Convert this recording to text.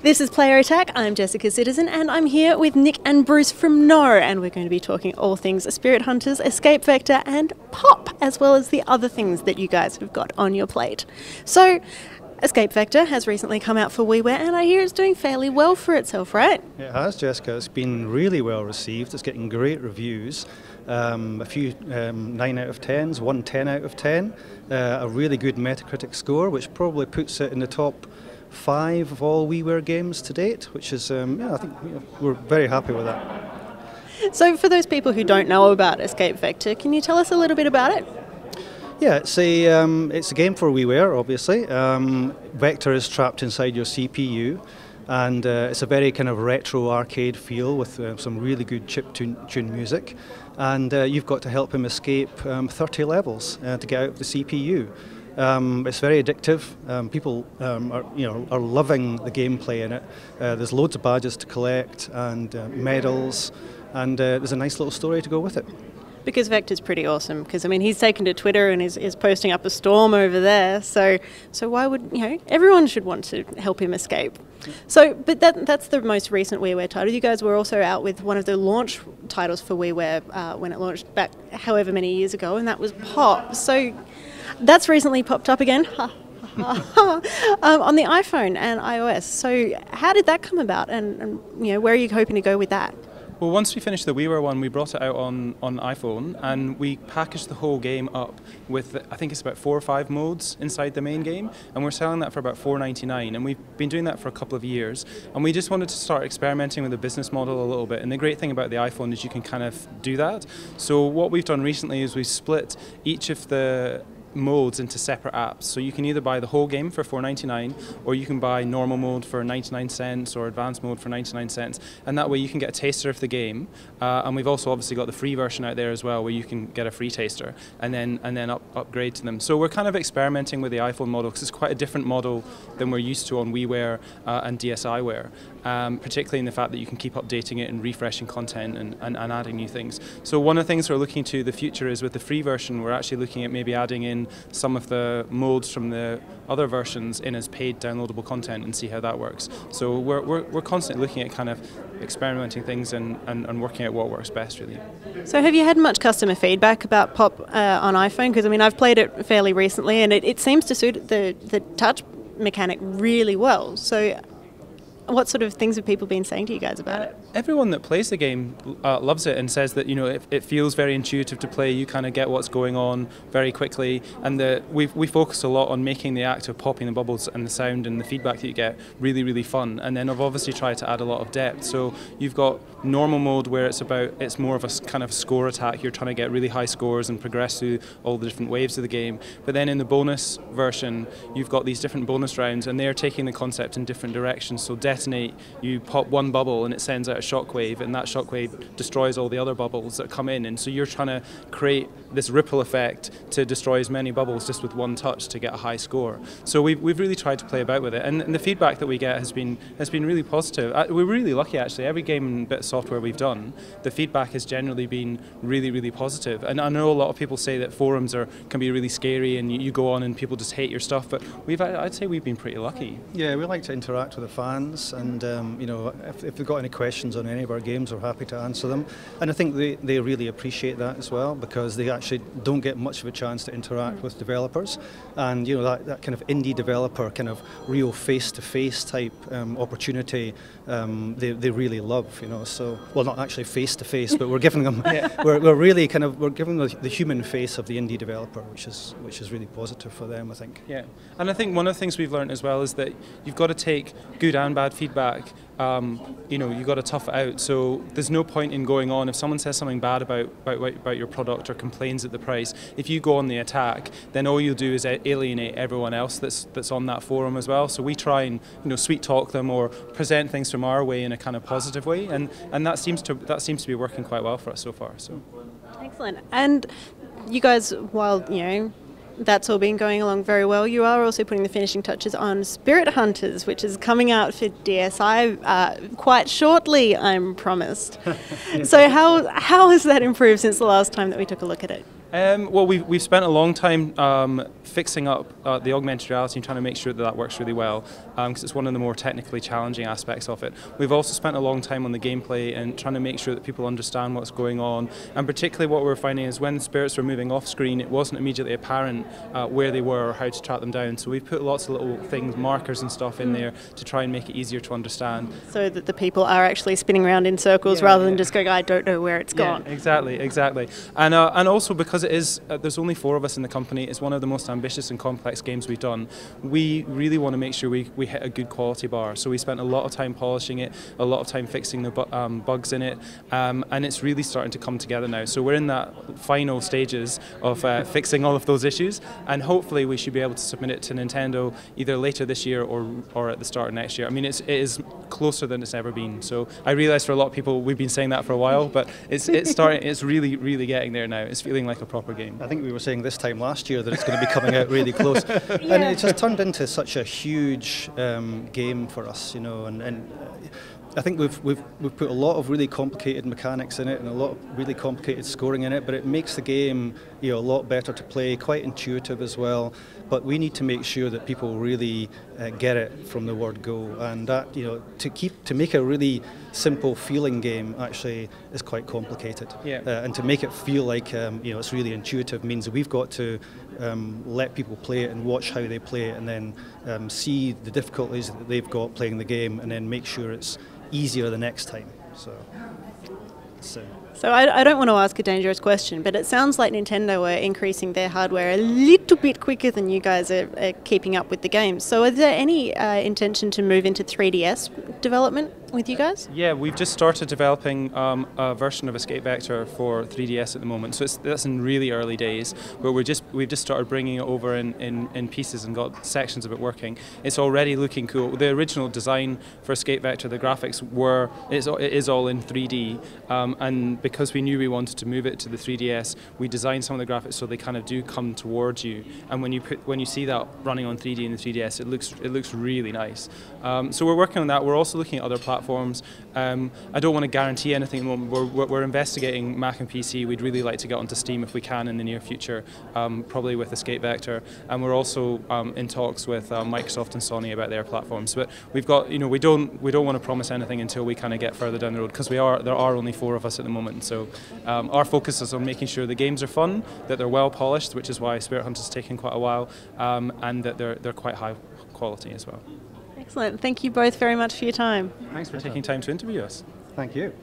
This is Player Attack. I'm Jessica Citizen and I'm here with Nic and Bruce from Nnooo, and we're going to be talking all things Spirit Hunters, escapeVektor and Pop, as well as the other things that you guys have got on your plate. So, escapeVektor has recently come out for WiiWare and I hear it's doing fairly well for itself, right? It has, Jessica. It's been really well received. It's getting great reviews. A few 9 out of 10s, one 10 out of 10. A really good Metacritic score, which probably puts it in the top 5 of all WiiWare games to date, which is, I think we're very happy with that. So for those people who don't know about escapeVektor, can you tell us a little bit about it? Yeah, it's a game for WiiWare, obviously. Vector is trapped inside your CPU, and it's a very kind of retro arcade feel with some really good chiptune music. And you've got to help him escape 30 levels to get out of the CPU. It's very addictive. People are loving the gameplay in it. There's loads of badges to collect and medals, and there's a nice little story to go with it. Because Vector's pretty awesome, because I mean he's taken to Twitter and is posting up a storm over there, so why would, everyone should want to help him escape. So, but that's the most recent WiiWare title. You guys were also out with one of the launch titles for WiiWare when it launched back however many years ago, and that was Pop. So that's recently popped up again on the iPhone and iOS. So how did that come about, and where are you hoping to go with that? Well, once we finished the WiiWare one, we brought it out on iPhone, and we packaged the whole game up with, I think it's about 4 or 5 modes inside the main game, and we're selling that for about $4.99, and we've been doing that for a couple of years, and we just wanted to start experimenting with the business model a little bit, and the great thing about the iPhone is you can kind of do that. So what we've done recently is we've split each of the modes into separate apps, so you can either buy the whole game for $4.99 or you can buy normal mode for 99 cents or advanced mode for 99 cents, and that way you can get a taster of the game, and we've also obviously got the free version out there as well where you can get a free taster and then upgrade to them. So we're kind of experimenting with the iPhone model because it's quite a different model than we're used to on WiiWare and DSiWare, particularly in the fact that you can keep updating it and refreshing content and adding new things. So one of the things we're looking to the future is with the free version we're actually looking at maybe adding in some of the modes from the other versions in as paid downloadable content and see how that works. So we're constantly looking at kind of experimenting things and working out what works best, really. So have you had much customer feedback about Pop on iPhone? Because I mean I've played it fairly recently and it seems to suit the touch mechanic really well. So what sort of things have people been saying to you guys about it? Everyone that plays the game loves it and says that it feels very intuitive to play. You kind of get what's going on very quickly, and we focus a lot on making the act of popping the bubbles and the sound and the feedback that you get really, really fun. And then I've obviously tried to add a lot of depth. So you've got normal mode where it's more of a kind of score attack. You're trying to get really high scores and progress through all the different waves of the game. But then in the bonus version, you've got these different bonus rounds, and they're taking the concept in different directions. So detonate, you pop one bubble and it sends out a shockwave, and that shockwave destroys all the other bubbles that come in, and so you're trying to create this ripple effect to destroy as many bubbles just with one touch to get a high score. So we've really tried to play about with it, and the feedback that we get has been really positive. We're really lucky actually. Every game and bit of software we've done, the feedback has generally been really, really positive. And I know a lot of people say that forums can be really scary and you go on and people just hate your stuff, but I'd say we've been pretty lucky. Yeah, we like to interact with the fans, and if they've got any questions on any of our games, we're happy to answer them. And I think they really appreciate that as well, because they actually don't get much of a chance to interact with developers, and that kind of indie developer kind of real face-to-face type opportunity they really love. So, well, not actually face-to-face, but we're giving them we're giving them the human face of the indie developer, which is really positive for them, I think. Yeah, and I think one of the things we've learned as well is that you've got to take good and bad feedback. You've got to tough it out. So there's no point in going on if someone says something bad about your product or complains at the price. If you go on the attack, then all you'll do is alienate everyone else that's on that forum as well. So we try and sweet talk them or present things from our way in a kind of positive way, and that seems to be working quite well for us so far. So excellent. And you guys, while that's all been going along very well, you are also putting the finishing touches on Spirit Hunters, which is coming out for DSi quite shortly, I'm promised. So how has that improved since the last time that we took a look at it? Well, we've spent a long time fixing up the augmented reality and trying to make sure that that works really well, because it's one of the more technically challenging aspects of it. We've also spent a long time on the gameplay and trying to make sure that people understand what's going on, and particularly what we're finding is when spirits were moving off screen, it wasn't immediately apparent where they were or how to track them down. So we've put lots of little things, markers and stuff in there to try and make it easier to understand. So that the people are actually spinning around in circles rather than just going, I don't know where it's gone. Exactly. And also because it is, there's only 4 of us in the company, it's one of the most ambitious and complex games we've done. We really want to make sure we hit a good quality bar. So we spent a lot of time polishing it, a lot of time fixing the bugs in it, and it's really starting to come together now. So we're in that final stages of fixing all of those issues, and hopefully we should be able to submit it to Nintendo either later this year or at the start of next year. I mean, it is closer than it's ever been. So I realise for a lot of people we've been saying that for a while, but it's starting. It's really getting there now. It's feeling like a proper game. I think we were saying this time last year that it's going to be coming out really close, and it just turned into such a huge game for us, you know, and I think we've put a lot of really complicated mechanics in it and a lot of really complicated scoring in it, but it makes the game, you know, a lot better to play, quite intuitive as well. But we need to make sure that people really get it from the word go, and that, you know, to make a really simple feeling game actually is quite complicated. And to make it feel like you know, it's really intuitive means that we've got to let people play it and watch how they play it, and then see the difficulties that they've got playing the game, and then make sure it's easier the next time. So I don't want to ask a dangerous question, but it sounds like Nintendo are increasing their hardware a little bit quicker than you guys are keeping up with the games. So is there any intention to move into 3DS development with you guys? Yeah, we've just started developing a version of escapeVektor for 3DS at the moment. So that's in really early days, but we've just started bringing it over in pieces and got sections of it working. It's already looking cool. The original design for escapeVektor, the graphics it is all in 3D, and because we knew we wanted to move it to the 3DS, we designed some of the graphics so they kind of do come towards you. And when you see that running on 3D in the 3DS, it looks really nice. So we're working on that. We're also looking at other platforms. I don't want to guarantee anything at the moment. We're investigating Mac and PC. We'd really like to get onto Steam if we can in the near future, probably with escapeVektor. And we're also in talks with Microsoft and Sony about their platforms. But we've got, you know, we don't want to promise anything until we kind of get further down the road, because there are only 4 of us at the moment. So our focus is on making sure the games are fun, that they're well polished, which is why Spirit Hunter's taken quite a while, and that they're quite high quality as well. Excellent. Thank you both very much for your time. Thanks for taking time to interview us. Thank you.